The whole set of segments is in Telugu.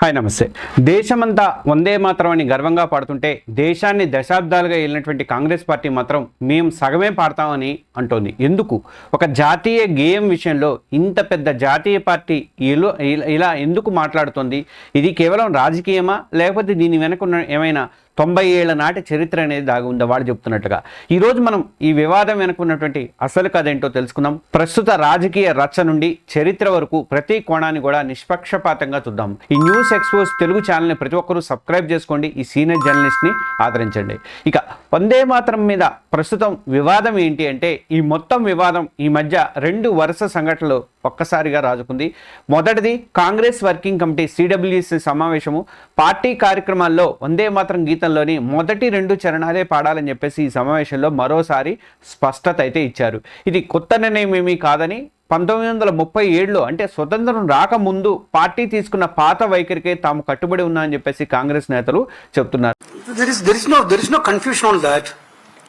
హాయ్ నమస్తే. దేశమంతా వందే మాతరం అని గర్వంగా పాడుతుంటే దేశాన్ని దశాబ్దాలుగా వెళ్ళినటువంటి కాంగ్రెస్ పార్టీ మాత్రం మేము సగమే పాడతామని అంటోంది. ఎందుకు? ఒక జాతీయ గేయం విషయంలో ఇంత పెద్ద జాతీయ పార్టీ ఇలా ఎందుకు మాట్లాడుతోంది? ఇది కేవలం రాజకీయమా, లేకపోతే దీని వెనక ఏమైనా 90 ఏళ్ల నాటి చరిత్ర అనేది దాగి ఉందా వాళ్ళు చెప్తున్నట్టుగా? ఈరోజు మనం ఈ వివాదం వెనుకున్నటువంటి అసలు కథ ఏంటో తెలుసుకుందాం. ప్రస్తుత రాజకీయ రచ్చ నుండి చరిత్ర వరకు ప్రతి కోణాన్ని కూడా నిష్పక్షపాతంగా చూద్దాం. ఈ న్యూస్ ఎక్స్పోజ్ తెలుగు ఛానల్ని ప్రతి ఒక్కరూ సబ్స్క్రైబ్ చేసుకోండి. ఈ సీనియర్ జర్నలిస్ట్ని ఆదరించండి. ఇక వందే మాతరం మీద ప్రస్తుతం వివాదం ఏంటి అంటే, ఈ మొత్తం వివాదం ఈ మధ్య 2 వరుస సంఘటనలు ఒక్కసారిగా రాజుకుంది. మొదటిది కాంగ్రెస్ వర్కింగ్ కమిటీ CWC సమావేశము. పార్టీ కార్యక్రమాల్లో వందే మాతరం గీతంలోని మొదటి 2 చరణాలే పాడాలని చెప్పేసి ఈ సమావేశంలో మరోసారి స్పష్టత అయితే ఇచ్చారు. ఇది కొత్త నిర్ణయం ఏమీ కాదని 1937లో అంటే స్వతంత్రం రాకముందు పార్టీ తీసుకున్న పాత వైఖరికే తాము కట్టుబడి ఉన్నా అని చెప్పేసి కాంగ్రెస్ నేతలు చెప్తున్నారు. There is no confusion on that.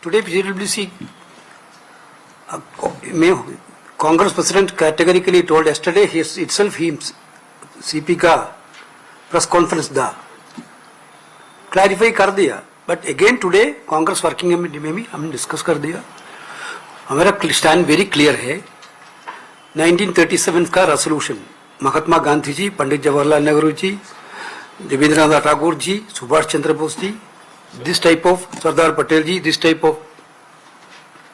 Today CWC Congress President categorically told yesterday he CP का press conference दा clarify कर दिया, but again today Congress working committee में भी हमने डिस्कस कर दिया. हमारा स्टैंड वेरी क्लियर है. 1937 का resolution Mahatma Gandhi ji, Pandit Jawaharlal Nehru ji, Rabindranath Thakur ji, Subhash Chandra Bose ji, this type of Sardar Patel ji, this type of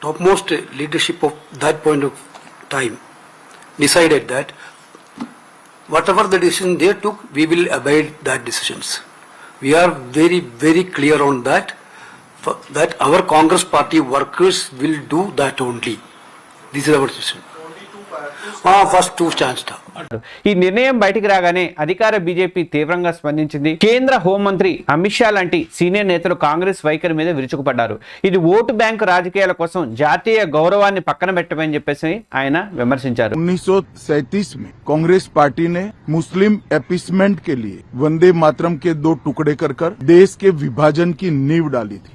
topmost leadership of that point of time decided that whatever the decision they took, we will abide that decisions. We are very, very clear on that, that our Congress party workers will do that only. This is our decision. First 2 stands. ఈ నిర్ణయం బయటికి రాగానే అధికార బీజేపీ తీవ్రంగా స్పందించింది. కేంద్ర హోంమంత్రి అమిత్ షా లాంటి సీనియర్ నేతలు కాంగ్రెస్ వైఖరి మీద విరుచుకుపడ్డారు. ఇది ఓటు బ్యాంకు రాజకీయాల కోసం జాతీయ గౌరవాన్ని పక్కన పెట్టమని చెప్పేసి ఆయన విమర్శించారు. 1937 में कांग्रेस पार्टी ने मुस्लिम अपीसमेंट के लिए वंदे मातरम के 2 टुकड़े कर देश के विभाजन की नींव डाली थी.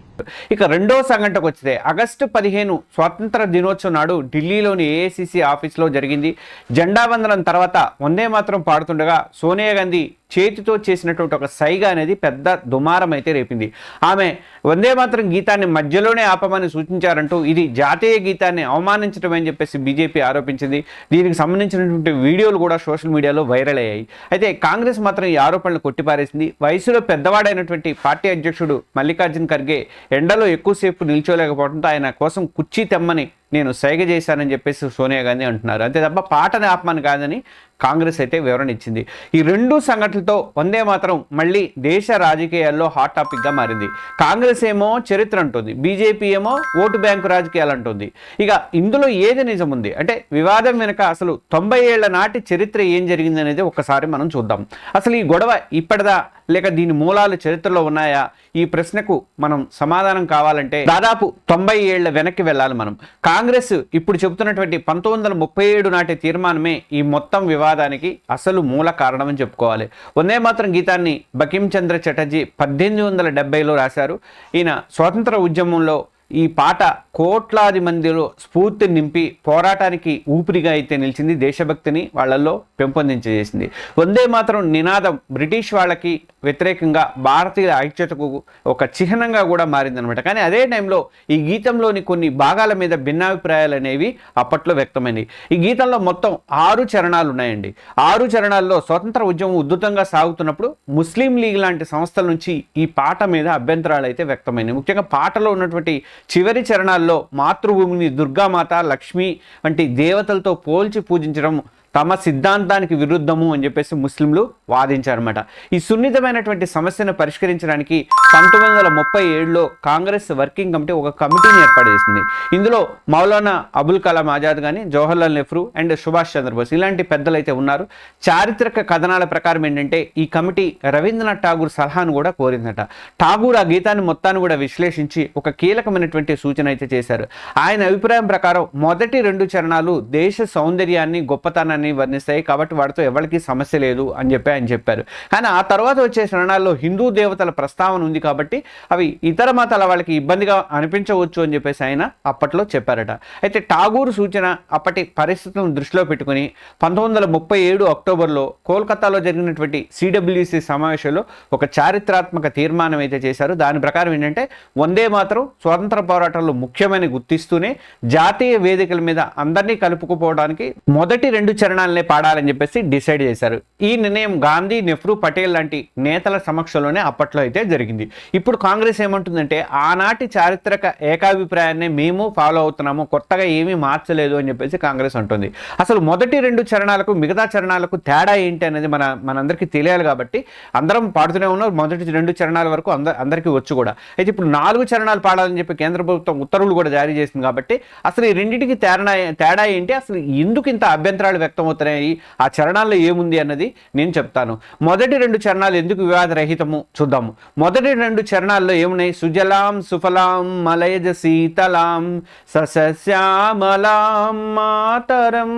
ఇక రెండో సంఘటనకు వచ్చితే ఆగస్టు 15 స్వాతంత్ర దినోత్సవం నాడు ఢిల్లీలోని AICC ఆఫీస్లో జరిగింది. జెండా వందనం తర్వాత వందే మాతరం పాడుతుండగా సోనియా గాంధీ చేతితో చేసినటువంటి ఒక సైగ అనేది పెద్ద దుమారం అయితే రేపింది. ఆమె వందే మాతరం గీతాన్ని మధ్యలోనే ఆపమని సూచించారంటూ ఇది జాతీయ గీతాన్ని అవమానించడం అని చెప్పేసి బీజేపీ ఆరోపించింది. దీనికి సంబంధించినటువంటి వీడియోలు కూడా సోషల్ మీడియాలో వైరల్ అయ్యాయి. అయితే కాంగ్రెస్ మాత్రం ఈ ఆరోపణలు కొట్టిపారేసింది. వయసులో పెద్దవాడైనటువంటి పార్టీ అధ్యక్షుడు మల్లికార్జున్ ఖర్గే ఎండలో ఎక్కువసేపు నిల్చోలేకపోవడంతో ఆయన కోసం కుర్చీ తెమ్మని నేను సైగ చేశానని చెప్పేసి సోనియా గాంధీ అంటున్నారు. అంతే తప్ప పాటని ఆపమని కాదని కాంగ్రెస్ అయితే వివరణ ఇచ్చింది. ఈ 2 సంఘటనలతో వందే మాతరం మళ్ళీ దేశ రాజకీయాల్లో హాట్ టాపిక్గా మారింది. కాంగ్రెస్ ఏమో చరిత్ర అంటుంది, బీజేపీ ఏమో ఓటు బ్యాంకు రాజకీయాలు అంటుంది. ఇక ఇందులో ఏది నిజం ఉంది అంటే, వివాదం వెనుక అసలు 90 ఏళ్ల నాటి చరిత్ర ఏం జరిగింది అనేది ఒకసారి మనం చూద్దాం. అసలు ఈ గొడవ ఇప్పటిదా, లేక దీని మూలాలు చరిత్రలో ఉన్నాయా? ఈ ప్రశ్నకు మనం సమాధానం కావాలంటే దాదాపు 90 ఏళ్ల వెనక్కి వెళ్ళాలి మనం. కాంగ్రెస్ ఇప్పుడు చెబుతున్నటువంటి 1937 నాటి తీర్మానమే ఈ మొత్తం వివాదానికి అసలు మూల కారణం అని చెప్పుకోవాలి. వందే మాతరం గీతాన్ని బకిం చంద్ర చటర్జీ 1870లో రాశారు. ఈయన స్వాతంత్ర ఉద్యమంలో ఈ పాట కోట్లాది మందిలో స్ఫూర్తిని నింపి పోరాటానికి ఊపిరిగా అయితే నిలిచింది. దేశభక్తిని వాళ్ళల్లో పెంపొందించేసింది. వందే మాతరం నినాదం బ్రిటిష్ వాళ్ళకి వ్యతిరేకంగా భారతీయ ఐక్యతకు ఒక చిహ్నంగా కూడా మారిందనమాట. కానీ అదే టైంలో ఈ గీతంలోని కొన్ని భాగాల మీద భిన్నాభిప్రాయాలు అనేవి అప్పట్లో వ్యక్తమైనవి. ఈ గీతంలో మొత్తం 6 చరణాలు ఉన్నాయండి. 6 చరణాల్లో స్వతంత్ర ఉద్యమం ఉధృతంగా సాగుతున్నప్పుడు ముస్లిం లీగ్ లాంటి సంస్థల నుంచి ఈ పాట మీద అభ్యంతరాలు అయితే వ్యక్తమైనవి. ముఖ్యంగా పాటలో ఉన్నటువంటి చివరి చరణాల్లో మాతృభూమిని దుర్గామాత, లక్ష్మి వంటి దేవతలతో పోల్చి పూజించడం తమ సిద్ధాంతానికి విరుద్ధము అని చెప్పేసి ముస్లింలు వాదించారన్నమాట. ఈ సున్నితమైనటువంటి సమస్యను పరిష్కరించడానికి 1937లో కాంగ్రెస్ వర్కింగ్ కమిటీ ఒక కమిటీని ఏర్పాటు చేసింది. ఇందులో మౌలానా అబుల్ కలాం ఆజాద్ కానీ, జవహర్లాల్ నెహ్రూ అండ్ సుభాష్ చంద్రబోస్ ఇలాంటి పెద్దలు అయితే ఉన్నారు. చారిత్రక కథనాల ప్రకారం ఏంటంటే, ఈ కమిటీ రవీంద్రనాథ్ ఠాగూర్ సలహాను కూడా కోరిందట. ఠాగూర్ ఆ గీతాన్ని మొత్తాన్ని కూడా విశ్లేషించి ఒక కీలకమైనటువంటి సూచన అయితే చేశారు. ఆయన అభిప్రాయం ప్రకారం మొదటి 2 చరణాలు దేశ సౌందర్యాన్ని, గొప్పతనాన్ని చరణాలని వర్ణిస్తాయి కాబట్టి వాటితో ఎవరికి సమస్య లేదు అని చెప్పి ఆయన చెప్పారు. కానీ ఆ తర్వాత వచ్చే చరణాల్లో హిందూ దేవతల ప్రస్తావన ఉంది కాబట్టి అవి ఇతర మతాల వాళ్ళకి ఇబ్బందిగా అనిపించవచ్చు అని చెప్పేసి ఆయన అప్పట్లో చెప్పారట. అయితే ఠాగూర్ సూచన అప్పటి పరిస్థితులను దృష్టిలో పెట్టుకుని 1937 అక్టోబర్లో కోల్కతాలో జరిగినటువంటి సిడబ్ల్యూసి సమావేశంలో ఒక చారిత్రాత్మక తీర్మానం అయితే చేశారు. దాని ప్రకారం ఏంటంటే వందే మాతరం స్వాతంత్ర పోరాటంలో ముఖ్యమైన గుర్తిస్తూనే జాతీయ వేదికల మీద అందరినీ కలుపుకుపోవడానికి మొదటి 2 చరణాలనే పాడాలని చెప్పేసి డిసైడ్ చేశారు. ఈ నిర్ణయం గాంధీ, నెహ్రూ, పటేల్ లాంటి నేతల సమక్షంలోనే అప్పట్లో అయితే జరిగింది. ఇప్పుడు కాంగ్రెస్ ఏమంటుందంటే ఆనాటి చారిత్రక ఏకాభిప్రాయాన్ని మేము ఫాలో అవుతున్నాము, కొత్తగా ఏమీ మార్చలేదు అని చెప్పేసి కాంగ్రెస్ అంటుంది. అసలు మొదటి 2 చరణాలకు మిగతా చరణాలకు తేడా ఏంటి అనేది మనందరికీ తెలియాలి కాబట్టి అందరం పాడుతూనే ఉన్నారు. మొదటి 2 చరణాల వరకు అందరికీ వచ్చు కూడా. అయితే ఇప్పుడు 4 చరణాలు పాడాలని చెప్పి కేంద్ర ప్రభుత్వం ఉత్తర్వులు కూడా జారీ చేసింది కాబట్టి అసలు ఈ రెండింటికి తేడా ఏంటి, అసలు ఎందుకు ఇంత అభ్యంతరాలు వ్యక్తం అవుతున్నాయి, ఆ చరణాల్లో ఏముంది అన్నది నేను చెప్తాను. మొదటి 2 చరణాలు ఎందుకు వివాదరహితము చూద్దాము. మొదటి 2 చరణాల్లో ఏమున్నాయి? సుజలాం సుఫలాం మలయజ శీతలాం సస్యశ్యామలాం మాతరం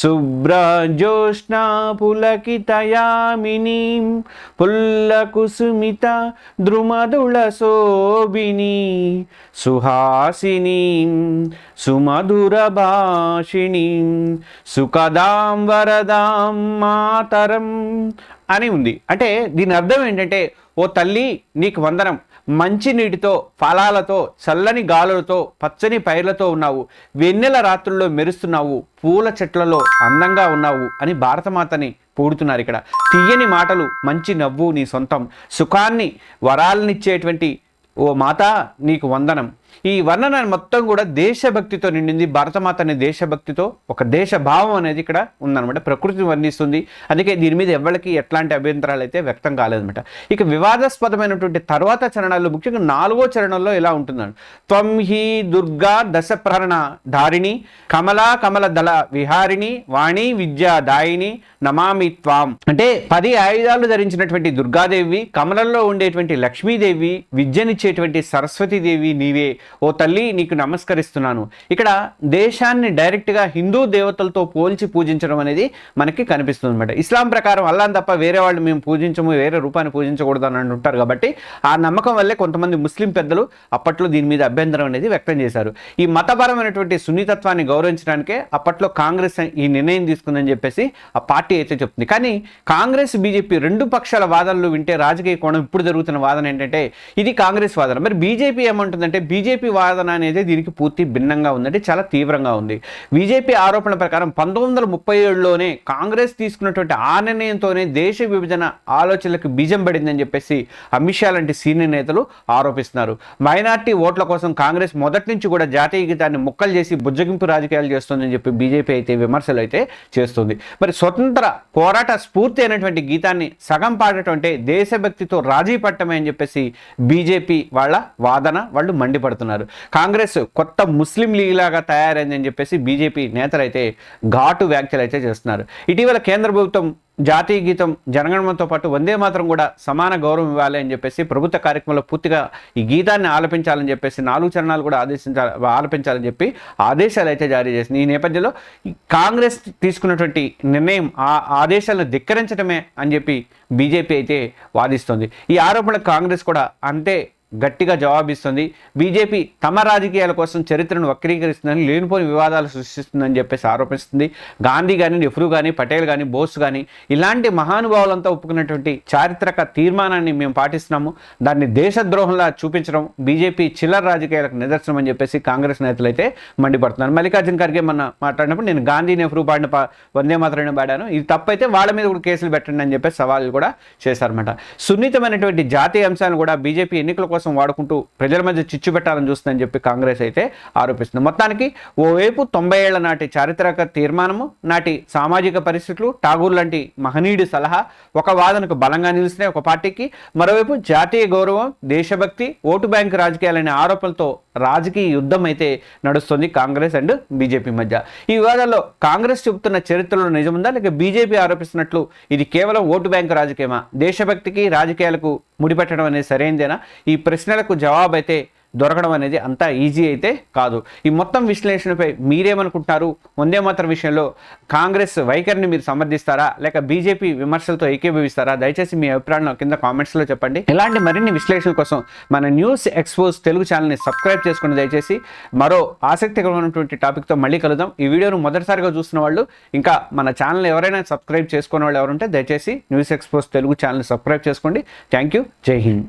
శుభ్రజ్యోత్స్నా పులకితయామినీం పుల్లకుసుమిత ద్రుమదుళ శోభిని సుహాసినీం సుమధుర భాషిణీం సుఖదాం వరదాం మాతరం అని ఉంది. అంటే దీని అర్థం ఏంటంటే, ఓ తల్లి నీకు వందనం, మంచి నీటితో, ఫలాలతో, చల్లని గాలులతో, పచ్చని పైర్లతో ఉన్నావు, వెన్నెల రాత్రుల్లో మెరుస్తున్నావు, పూల చెట్లలో అందంగా ఉన్నావు అని భారతమాతని పొగుడుతున్నారు. ఇక్కడ తీయని మాటలు, మంచి నవ్వు నీ సొంతం, సుఖాన్ని వరాలనిచ్చేటువంటి ఓ మాత నీకు వందనం. ఈ వర్ణన మొత్తం కూడా దేశభక్తితో నిండింది. భారతమాత అనే దేశభక్తితో ఒక దేశ భావం అనేది ఇక్కడ ఉందన్నమాట. ప్రకృతిని వర్ణిస్తుంది. అందుకే దీని మీద ఎవరికి ఎట్లాంటి అభ్యంతరాలు అయితే వ్యక్తం కాలేదన్నమాట. ఇక వివాదాస్పదమైనటువంటి తర్వాత చరణాల్లో ముఖ్యంగా 4వ చరణంలో ఇలా ఉంటున్నాడు. త్వం హి దుర్గా దశప్రహరణ ధారిణి కమలా కమల దళ విహారిణి వాణి విద్యా దాయిని నమామి త్వాం. అంటే 10 ఆయుధాలు ధరించినటువంటి దుర్గాదేవి, కమలంలో ఉండేటువంటి లక్ష్మీదేవి, విద్యనిచ్చేటువంటి సరస్వతీదేవి నీవే, ఓ తల్లి నీకు నమస్కరిస్తున్నాను. ఇక్కడ దేశాన్ని డైరెక్ట్గా హిందూ దేవతలతో పోల్చి పూజించడం అనేది మనకి కనిపిస్తుంది అనమాట. ఇస్లాం ప్రకారం అల్లాహ్ తప్ప వేరే వాళ్ళు మేము పూజించము, వేరే రూపాన్ని పూజించకూడదు అని అంటుంటారు కాబట్టి ఆ నమ్మకం వల్లే కొంతమంది ముస్లిం పెద్దలు అప్పట్లో దీని మీద అభ్యంతరం అనేది వ్యక్తం చేశారు. ఈ మతపరమైనటువంటి సున్నితత్వాన్ని గౌరవించడానికే అప్పట్లో కాంగ్రెస్ ఈ నిర్ణయం తీసుకుందని చెప్పేసి ఆ పార్టీ అయితే చెప్తుంది. కానీ కాంగ్రెస్, బీజేపీ 2 పక్షాల వాదనలు వింటే రాజకీయ కోణం ఇప్పుడు జరుగుతున్న వాదన ఏంటంటే ఇది కాంగ్రెస్ వాదన. మరి బీజేపీ ఏమంటుందంటే బీజేపీ వాదన అనేది దీనికి పూర్తి భిన్నంగా ఉందంటే చాలా తీవ్రంగా ఉంది. బీజేపీ ఆరోపణ ప్రకారం 1937లోనే కాంగ్రెస్ తీసుకున్నటువంటి ఆ నిర్ణయంతోనే దేశ విభజన ఆలోచనలకు బీజం పడిందని చెప్పేసి అమిత్ షా లాంటి సీనియర్ నేతలు ఆరోపిస్తున్నారు. మైనార్టీ ఓట్ల కోసం కాంగ్రెస్ మొదటి నుంచి కూడా జాతీయ గీతాన్ని ముక్కలు చేసి బుజ్జగింపు రాజకీయాలు చేస్తుందని చెప్పి బీజేపీ అయితే విమర్శలు అయితే చేస్తుంది. మరి స్వతంత్ర పోరాట స్ఫూర్తి అయినటువంటి గీతాన్ని సగం పాడటం అంటే దేశభక్తితో రాజీ పట్టమే అని చెప్పేసి బీజేపీ వాళ్ళ వాదన, వాళ్ళు మండిపడుతున్నారు. కాంగ్రెస్ కొత్త ముస్లిం లీగ్ లాగా తయారైందని చెప్పేసి బీజేపీ నేతలు అయితే ఘాటు వ్యాఖ్యలు అయితే చేస్తున్నారు. ఇటీవల కేంద్ర ప్రభుత్వం జాతీయ గీతం జనగణమనతో పాటు వందే మాతరం కూడా సమాన గౌరవం ఇవ్వాలి అని చెప్పేసి ప్రభుత్వ కార్యక్రమంలో పూర్తిగా ఈ గీతాన్ని ఆలపించాలని చెప్పేసి 4 చరణాలు కూడా ఆలపించాలని చెప్పి ఆదేశాలు అయితే జారీ చేసింది. ఈ నేపథ్యంలో కాంగ్రెస్ తీసుకున్నటువంటి నిర్ణయం ఆ ఆదేశాలను ధిక్కరించడమే అని చెప్పి బీజేపీ అయితే వాదిస్తుంది. ఈ ఆరోపణలకు కాంగ్రెస్ కూడా అంతే గట్టిగా జవాబిస్తుంది. బీజేపీ తమ రాజకీయాల కోసం చరిత్రను వక్రీకరిస్తుందని, లేనిపోని వివాదాలు సృష్టిస్తుందని చెప్పేసి ఆరోపిస్తుంది. గాంధీ కానీ, నెహ్రూ కానీ, పటేల్ కానీ, బోస్ కానీ ఇలాంటి మహానుభావులంతా ఒప్పుకున్నటువంటి చారిత్రక తీర్మానాన్ని మేము పాటిస్తున్నాము, దాన్ని దేశద్రోహంలా చూపించడం బీజేపీ చిల్లర రాజకీయాలకు నిదర్శనం అని చెప్పేసి కాంగ్రెస్ నేతలు అయితే మండిపడుతున్నారు. మల్లికార్జున ఖర్గే మొన్న మాట్లాడినప్పుడు నేను గాంధీ, నెహ్రూ పాడిన వందే మాతరం పాడాను, ఇది తప్పైతే వాళ్ళ మీద కూడా కేసులు పెట్టండి అని చెప్పేసి సవాళ్ళు కూడా చేశారన్నమాట. సున్నితమైనటువంటి జాతీయ అంశాలను కూడా బీజేపీ ఎన్నికల కోసం వాడుకుంటూ ప్రజల మధ్య చిచ్చు పెట్టాలని చూస్తుందని చెప్పి కాంగ్రెస్ అయితే ఆరోపిస్తుంది. మొత్తానికి ఓవైపు 90 ఏళ్ల నాటి చారిత్రక తీర్మానము, నాటి సామాజిక పరిస్థితులు, ఠాగూర్ లాంటి మహనీయుడి సలహా ఒక వాదనకు బలంగా నిలుస్తున్నాయి ఒక పార్టీకి, మరోవైపు జాతీయ గౌరవం, దేశభక్తి, ఓటు బ్యాంకు రాజకీయాలనే ఆరోపణలతో రాజకీయ యుద్ధం అయితే నడుస్తుంది కాంగ్రెస్ అండ్ బీజేపీ మధ్య. ఈ వివాదాల్లో కాంగ్రెస్ చెబుతున్న చరిత్రలో నిజముందా, లేక బీజేపీ ఆరోపిస్తున్నట్లు ఇది కేవలం ఓటు బ్యాంకు రాజకీయమా, దేశభక్తికి రాజకీయాలకు ముడిపెట్టడం అనేది సరైందేనా? ఈ ప్రశ్నలకు జవాబు అయితే దొరకడం అనేది అంత ఈజీ అయితే కాదు. ఈ మొత్తం విశ్లేషణపై మీరేమనుకుంటున్నారు? వందే మాతరం విషయంలో కాంగ్రెస్ వైఖరిని మీరు సమర్థిస్తారా లేక బీజేపీ విమర్శలతో ఏకీభవిస్తారా? దయచేసి మీ అభిప్రాయాలను కింద కామెంట్స్లో చెప్పండి. ఇలాంటి మరిన్ని విశ్లేషణల కోసం మన న్యూస్ ఎక్స్పోజ్ తెలుగు ఛానల్ని సబ్స్క్రైబ్ చేసుకోండి. దయచేసి మరో ఆసక్తికరమైనటువంటి టాపిక్తో మళ్ళీ కలుద్దాం. ఈ వీడియోను మొదటిసారిగా చూస్తున్న వాళ్ళు, ఇంకా మన ఛానల్ ఎవరైనా సబ్స్క్రైబ్ చేసుకున్న వాళ్ళు ఎవరుంటే దయచేసి news expose Telugu channel subscribe చేసుకోండి. Thank you. జై హింద్.